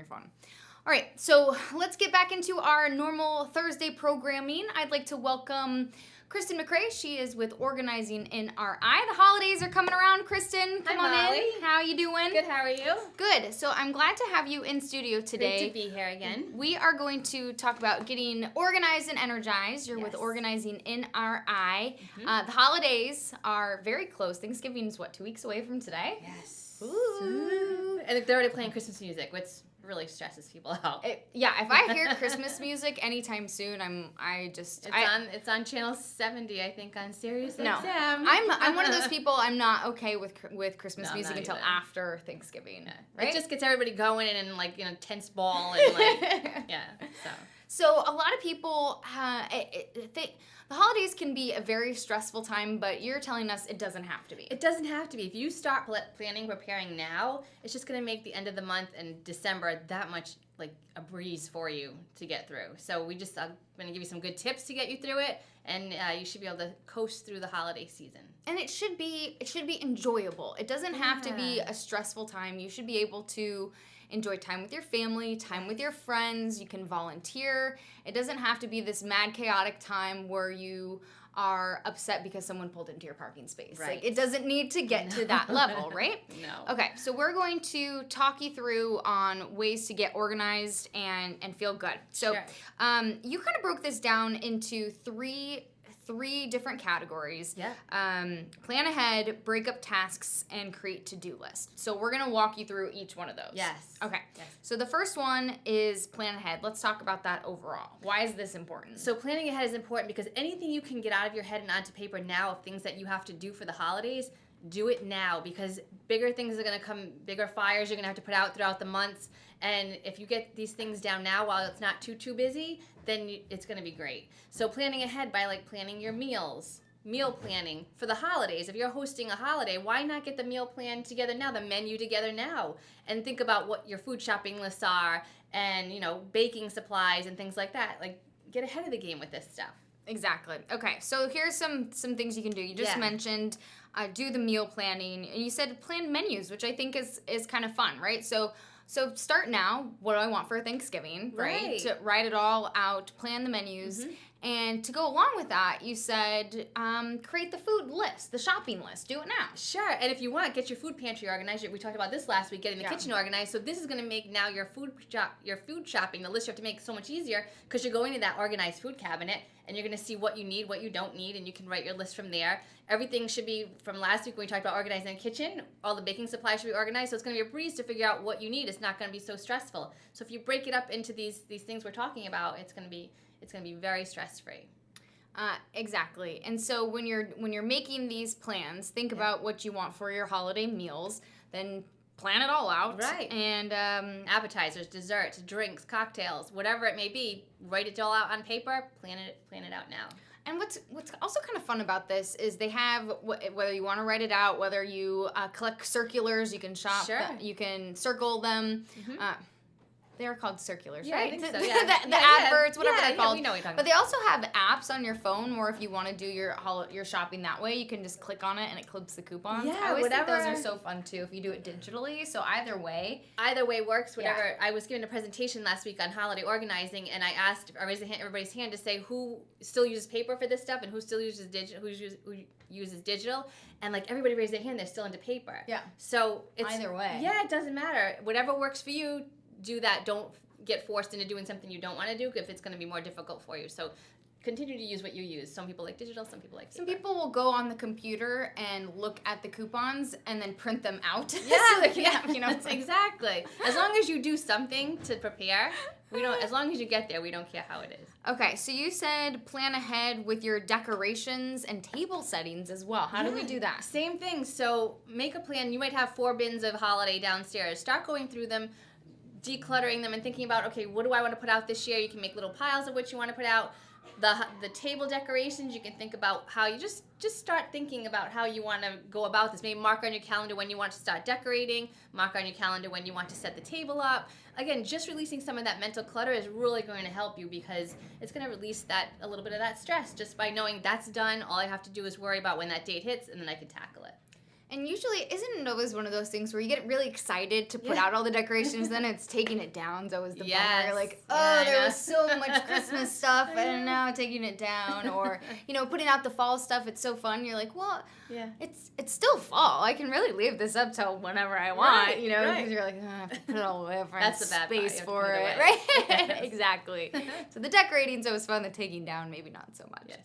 phone. All right, so let's get back into our normal Thursday programming. I'd like to welcome Kristin MacRae. She is with Organizing in Our Eye. The holidays are coming around, Kristin. Come on Molly. in. How you doing? Good, how are you? Good. So I'm glad to have you in studio today. Great to be here again. We are going to talk about getting organized and energized. You're Yes. with Organizing in Our Eye. Mm-hmm. The holidays are very close. Thanksgiving is, 2 weeks away from today? Yes. Ooh. And they're already playing Christmas music, which really stresses people out. If I hear Christmas music anytime soon, It's on channel 70, I think, on Sirius XM. No, I'm one of those people. I'm not okay with Christmas No, music not until either. after Thanksgiving. Yeah. Right? It just gets everybody going and tense ball and yeah. So a lot of people the holidays can be a very stressful time, but you're telling us it doesn't have to be. It doesn't have to be. If you start preparing now, it's just going to make the end of the month and December that much like a breeze for you to get through. So I'm going to give you some good tips to get you through it, and you should be able to coast through the holiday season. And it should be enjoyable. It doesn't have to be a stressful time. You should be able to enjoy time with your family, time with your friends. You can volunteer. It doesn't have to be this mad, chaotic time where you are upset because someone pulled into your parking space. Right. Like, it doesn't need to get to that level, right? No. Okay, so we're going to talk you through on ways to get organized and feel good. So Sure. You kind of broke this down into three different categories. Yeah. Plan ahead, break up tasks, and create to-do list. So we're going to walk you through each one of those. Yes. Okay. Yes. So the first one is plan ahead. Let's talk about that overall. Why is this important? So planning ahead is important because anything you can get out of your head and onto paper now of things that you have to do for the holidays, do it now, because bigger things are going to come, bigger fires you're going to have to put out throughout the months. And if you get these things down now while it's not too busy, then it's going to be great. So planning ahead by planning your meals, meal planning for the holidays. If you're hosting a holiday, why not get the meal plan together now, the menu together now, and think about what your food shopping lists are and, baking supplies and things like that. Get ahead of the game with this stuff. Exactly. Okay, so here's some things you can do. You just mentioned do the meal planning, and you said plan menus, which I think is kind of fun, right? So start now. What do I want for Thanksgiving, right? To write it all out, plan the menus. Mm-hmm. And to go along with that, you said create the food list, the shopping list. Do it now. Sure. And if you want, get your food pantry organized. We talked about this last week, getting the kitchen organized. So this is going to make now your food shopping, the list you have to make, so much easier because you're going to that organized food cabinet and you're going to see what you need, what you don't need, and you can write your list from there. Everything should be, from last week when we talked about organizing the kitchen, all the baking supplies should be organized. So it's going to be a breeze to figure out what you need. It's not going to be so stressful. So if you break it up into these things we're talking about, it's going to be very stress-free. Exactly. And so when you're making these plans, think about what you want for your holiday meals, then plan it all out. Right. And appetizers, desserts, drinks, cocktails, whatever it may be, write it all out on paper, plan it out now. And what's also kind of fun about this is they have, whether you want to write it out, whether you collect circulars, you can shop, sure. You can circle them. Mm-hmm. They're called circulars, yeah, right? I think so, the adverts, whatever they're called. We know what you're talking but they also have apps on your phone where if you want to do your shopping that way, you can just click on it and it clips the coupons. Yeah, I always think those are so fun too if you do it digitally. So either way works. Whatever. Yeah. I was giving a presentation last week on holiday organizing, and I raised everybody's hand to say who still uses paper for this stuff and who still uses digital, who uses digital, and everybody raised their hand. They're still into paper. Yeah. So it's either way. Yeah, it doesn't matter. Whatever works for you. Do that. Don't get forced into doing something you don't want to do if it's going to be more difficult for you. So continue to use what you use. Some people like digital, some people like paper. Some people will go on the computer and look at the coupons and then print them out. Yeah, so they can have, exactly. As long as you do something to prepare, as long as you get there, we don't care how it is. Okay, so you said plan ahead with your decorations and table settings as well. How do we do that? Same thing. So make a plan. You might have 4 bins of holiday downstairs. Start going through them, decluttering them and thinking about, okay, what do I want to put out this year? You can make little piles of what you want to put out. The table decorations, you can think about how you just start thinking about how you want to go about this. Maybe mark on your calendar when you want to start decorating, mark on your calendar when you want to set the table up. Again, just releasing some of that mental clutter is really going to help you because it's going to release a little bit of that stress just by knowing that's done. All I have to do is worry about when that date hits and then I can tackle it. And usually, isn't it always one of those things where you get really excited to put out all the decorations, then it's taking it down is always the bummer. You're like, oh, there was so much Christmas stuff, and now taking it down. Or, putting out the fall stuff, it's so fun. You're like, well, it's still fall. I can really leave this up till whenever I want, because you're like, oh, I have to put it all away. That's the bad space for it, right? Yes. Exactly. So the decorating's always fun. The taking down, maybe not so much. Yes.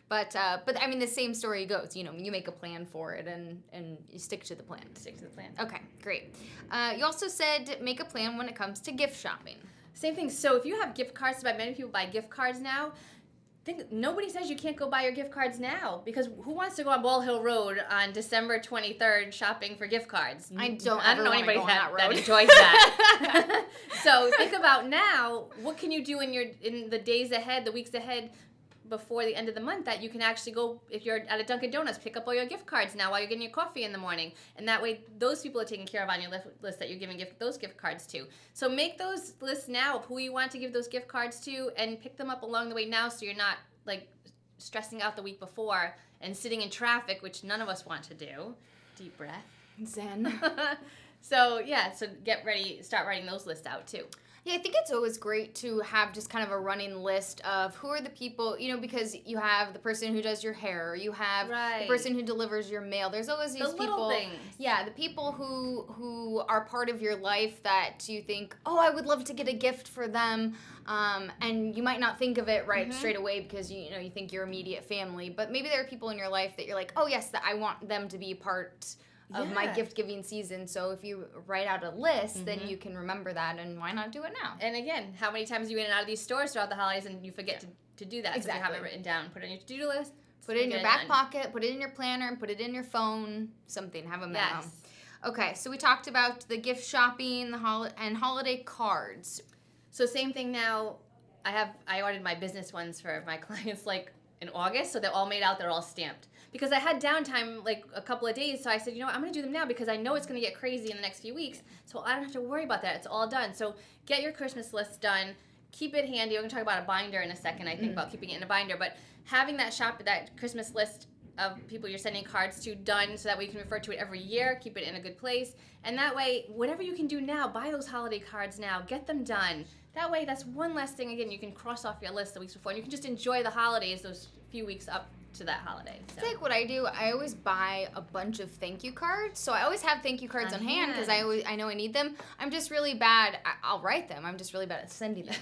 But I mean, the same story goes. You make a plan for it and you stick to the plan. Okay, great. You also said make a plan when it comes to gift shopping. Same thing. So if you have gift cards to buy, many people buy gift cards now. Nobody says you can't go buy your gift cards now, because who wants to go on Ball Hill Road on December 23rd shopping for gift cards? I don't know anybody that enjoys that. So think about now, what can you do in the days ahead, the weeks ahead, before the end of the month, that you can actually go, if you're at a Dunkin' Donuts, pick up all your gift cards now while you're getting your coffee in the morning. And that way, those people are taken care of on your list that you're giving those gift cards to. So make those lists now of who you want to give those gift cards to, and pick them up along the way now, so you're not like stressing out the week before and sitting in traffic, which none of us want to do. Deep breath. Zen. So get ready, start writing those lists out too. Yeah, I think it's always great to have just kind of a running list of who are the people, because you have the person who does your hair, you have the person who delivers your mail. There's always these people. Little things. Yeah, the people who are part of your life that you think, oh, I would love to get a gift for them. And you might not think of it straight away because you think your immediate family, but maybe there are people in your life that you're like, oh yes, I want them to be part of my gift-giving season. So if you write out a list, then you can remember that, and why not do it now? And again, how many times are you in and out of these stores throughout the holidays and you forget to do that? Exactly. So if you have it written down, put it on your to-do list. Put it in your back pocket, put it in your planner, and put it in your phone, something, have a memo. Yes. Okay, so we talked about the gift shopping and holiday cards. So same thing now. I ordered my business ones for my clients in August, so they're all made out, they're all stamped. Because I had downtime a couple of days, so I said, I'm going to do them now because I know it's going to get crazy in the next few weeks, so I don't have to worry about that. It's all done. So get your Christmas list done. Keep it handy. We're going to talk about a binder in a second, I think, about keeping it in a binder. But having that Christmas list of people you're sending cards to done, so that way you can refer to it every year, keep it in a good place. And that way, whatever you can do now, buy those holiday cards now. Get them done. That way, that's one less thing, again, you can cross off your list the weeks before, and you can just enjoy the holidays those few weeks up to that holiday. So. I think what I do, I always buy a bunch of thank you cards. So I always have thank you cards on hand because I know I need them. I'm just really bad. I'll write them. I'm just really bad at sending them.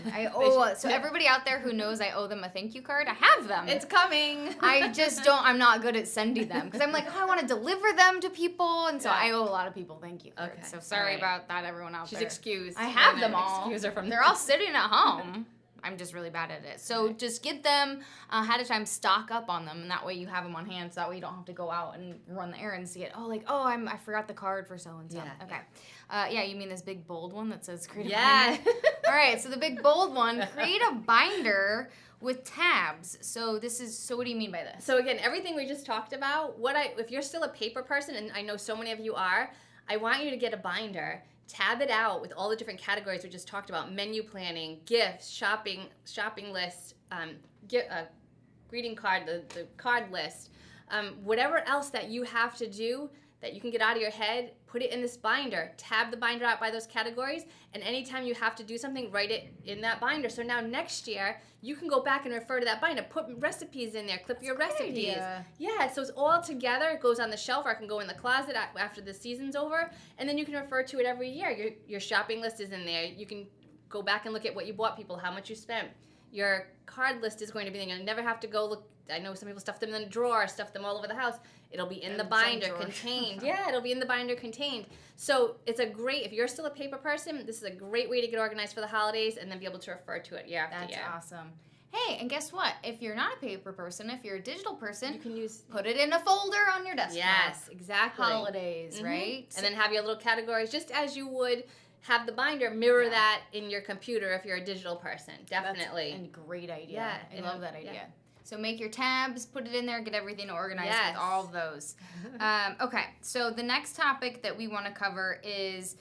So everybody out there who knows I owe them a thank you card, I have them. It's coming. I just don't. I'm not good at sending them because I'm like, I want to deliver them to people, and so I owe a lot of people thank you cards. Okay. So sorry about that, everyone out there. She's excused. I have them all. Excuse her from. They're all sitting at home. I'm just really bad at it. So just get them ahead of time, stock up on them, and that way you have them on hand, so that way you don't have to go out and run the errands to get, I forgot the card for so-and-so. Yeah. Okay. You mean this big bold one that says create a binder? All right, so the big bold one, create a binder with tabs. So what do you mean by this? So again, everything we just talked about, if you're still a paper person, and I know so many of you are, I want you to get a binder. Tab it out with all the different categories we just talked about: menu planning, gifts, shopping list, greeting card, the card list, whatever else that you have to do that you can get out of your head, put it in this binder. Tab the binder out by those categories, and anytime you have to do something, write it in that binder. So now next year, you can go back and refer to that binder. Put recipes in there, clip your recipes. Idea. Yeah, so it's all together. It goes on the shelf, or it can go in the closet after the season's over, and then you can refer to it every year. Your shopping list is in there. You can go back and look at what you bought people, how much you spent. Your card list is going to be there. You'll never have to go look. I know some people stuff them in a drawer, stuff them all over the house. It'll be in the binder contained. Yeah, it'll be in the binder contained. So it's if you're still a paper person, this is a great way to get organized for the holidays and then be able to refer to it year after year. That's awesome. Hey, and guess what? If you're not a paper person, if you're a digital person, you can put it in a folder on your desktop. Yes, exactly. Holidays, right? And then have your little categories, just as you would have the binder, mirror that in your computer if you're a digital person. Definitely. That's a great idea. Yeah, I love that idea. Yeah. So make your tabs, put it in there, get everything organized with all of those. Okay, so the next topic that we want to cover is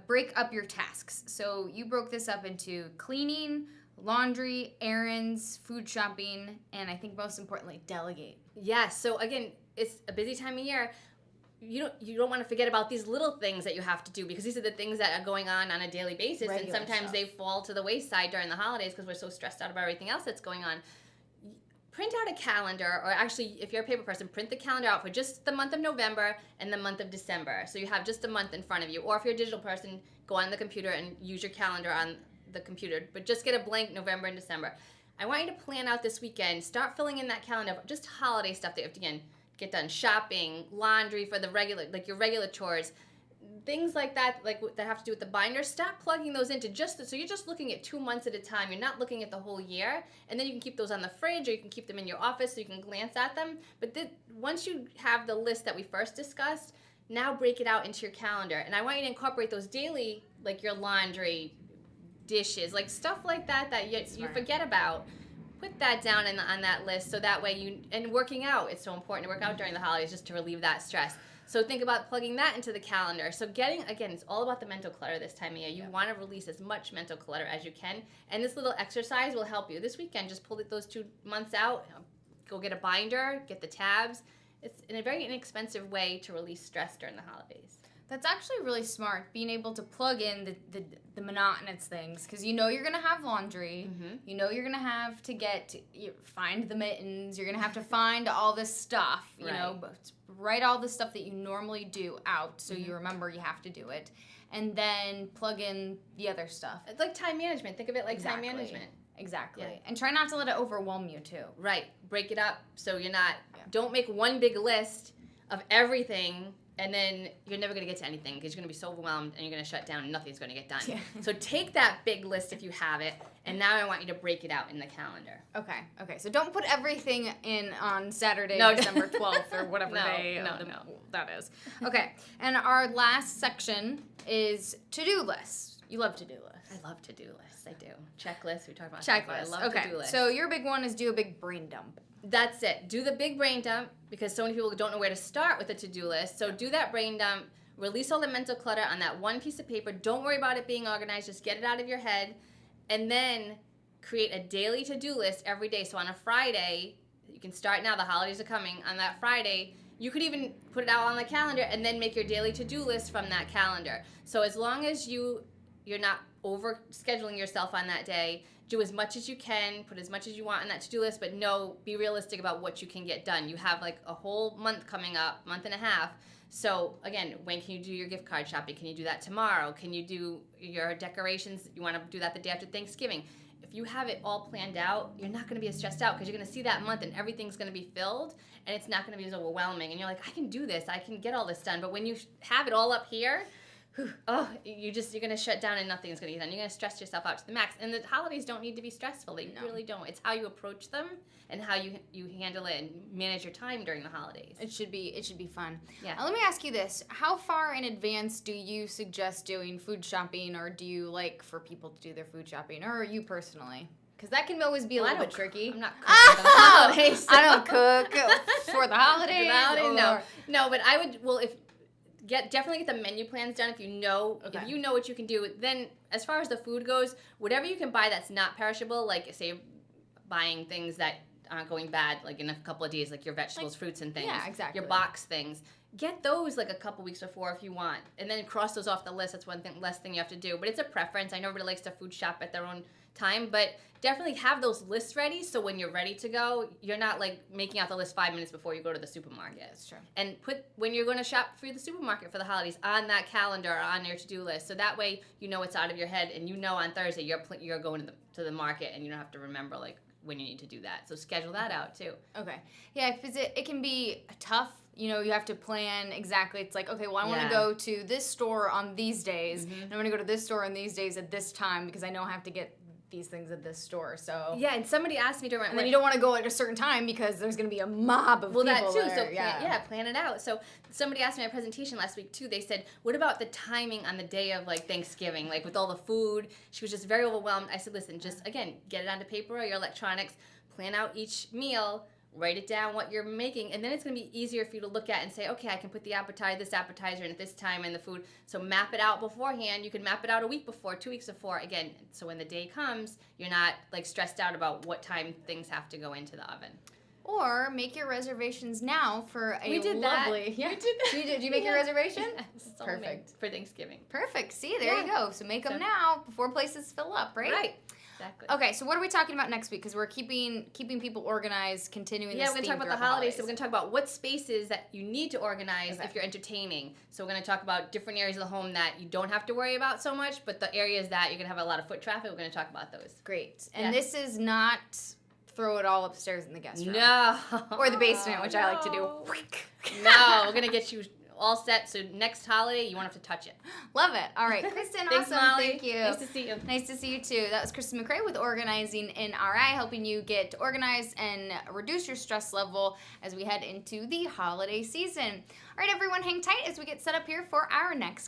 break up your tasks. So you broke this up into cleaning, laundry, errands, food shopping, and I think most importantly, delegate. Yes, so again, it's a busy time of year. you don't want to forget about these little things that you have to do, because these are the things that are going on a daily basis. Regular and sometimes stuff. they fall to the wayside during the holidays because we're so stressed out about everything else that's going on. Print out a calendar, or actually, if you're a paper person, print the calendar out for just the month of November and the month of December. So you have just a month in front of you. Or if you're a digital person, go on the computer and use your calendar on the computer. But just get a blank November and December. I want you to plan out this weekend. Start filling in that calendar, just holiday stuff that you have to, again, get done. Shopping, laundry for the regular, like your regular chores. Things like that, that have to do with the binder. Stop plugging those into so you're just looking at 2 months at a time. You're not looking at the whole year. And then you can keep those on the fridge, or you can keep them in your office so you can glance at them. But once you have the list that we first discussed, now break it out into your calendar. And I want you to incorporate those daily, like your laundry, dishes, like stuff like that you forget about. Put that down on that list, so that way and working out, it's so important to work out during the holidays just to relieve that stress. So think about plugging that into the calendar. So again, it's all about the mental clutter this time of year. You want to release as much mental clutter as you can. And this little exercise will help you. This weekend, just pull those 2 months out, go get a binder, get the tabs. It's in a very inexpensive way to release stress during the holidays. That's actually really smart, being able to plug in the monotonous things, because you know you're going to have laundry, you know you're going to have to find the mittens, you're going to have to find all this stuff, you know, write all the stuff that you normally do out so you remember you have to do it, and then plug in the other stuff. It's like time management. Think of it like time management. Exactly. Yeah. And try not to let it overwhelm you, too. Right. Break it up so you're not, don't make one big list of everything, and then you're never going to get to anything because you're going to be so overwhelmed and you're going to shut down and nothing's going to get done. Yeah. So take that big list if you have it, and now I want you to break it out in the calendar. Okay. So don't put everything in on Saturday, December 12th or whatever day that is. Okay. And our last section is to-do lists. You love to-do lists. I love to-do lists. I do. Checklists. We talked about checklists. I love to-do lists. So your big one is do a big brain dump. That's it. Do the big brain dump, because so many people don't know where to start with a to-do list. So do that brain dump. Release all the mental clutter on that one piece of paper. Don't worry about it being organized. Just get it out of your head. And then create a daily to-do list every day. So on a Friday, you can start now. The holidays are coming. On that Friday, you could even put it out on the calendar and then make your daily to-do list from that calendar. So as long as you're not over scheduling yourself on that day, do as much as you can, put as much as you want on that to-do list, but be realistic about what you can get done. You have like a whole month coming up, month and a half. So again, when can you do your gift card shopping? Can you do that tomorrow? Can you do your decorations? You want to do that the day after Thanksgiving. If you have it all planned out, you're not going to be as stressed out, because you're going to see that month and everything's going to be filled, and it's not going to be as overwhelming. And you're like, I can do this. I can get all this done. But when you have it all up here, you're going to shut down and nothing's going to get done. You're going to stress yourself out to the max. And the holidays don't need to be stressful. They really don't. It's how you approach them and how you handle it and manage your time during the holidays. It should be fun. Yeah. Let me ask you this. How far in advance do you suggest doing food shopping, or do you like for people to do their food shopping, or you personally? Because that can always be a little bit tricky. I'm not cooking for the holidays. I don't cook for the holidays. No, but I would, definitely get the menu plans done if you know what you can do. Then as far as the food goes, whatever you can buy that's not perishable, like say buying things that aren't going bad like in a couple of days, like your vegetables, fruits and things. Yeah, exactly. Your box things. Get those like a couple weeks before if you want. And then cross those off the list. That's one less thing you have to do. But it's a preference. I know everybody likes to food shop at their own time, but definitely have those lists ready, so when you're ready to go, you're not like making out the list 5 minutes before you go to the supermarket. That's true. And put when you're going to shop for the supermarket for the holidays on that calendar or on your to-do list, so that way you know it's out of your head, and you know on Thursday you're going to the market, and you don't have to remember like when you need to do that. So schedule that out too. Okay. Yeah, because it can be tough. You know, you have to plan exactly. It's like, okay, well, I want to go to this store on these days, and I'm going to go to this store on these days at this time, because I know I have to get these things at this store. So yeah, and somebody asked me during, and then you don't want to go at a certain time because there's going to be a mob of people that too. There. So plan it out. So somebody asked me at my presentation last week too. They said, what about the timing on the day of like Thanksgiving, like with all the food? She was just very overwhelmed. I said, listen, just again, get it onto paper or your electronics, plan out each meal, write it down what you're making, and then it's going to be easier for you to look at and say, okay, I can put this appetizer in at this time and the food. So map it out beforehand. You can map it out a week before, 2 weeks before, again, so when the day comes, you're not like stressed out about what time things have to go into the oven. Or make your reservations now for a We did lovely. that. Yeah. We did that. Did you make your reservation? Yes, Perfect. For Thanksgiving. Perfect. See, there Yeah. you go. So make them now before places fill up, right? Right. Exactly. Okay, so what are we talking about next week? Because we're keeping people organized, continuing this Yeah, we're going to theme talk about the throughout holidays. So we're going to talk about what spaces that you need to organize if you're entertaining. So we're going to talk about different areas of the home that you don't have to worry about so much, but the areas that you're going to have a lot of foot traffic, we're going to talk about those. Great. And this is not throw it all upstairs in the guest room. No. Or the basement, which I like to do. No, we're going to get you all set. So next holiday, you won't have to touch it. Love it. All right, Kristin, Thanks, awesome. Molly. Thank you. Nice to see you. Nice to see you too. That was Kristin MacRae with Organizing in RI, helping you get organized and reduce your stress level as we head into the holiday season. All right, everyone, hang tight as we get set up here for our next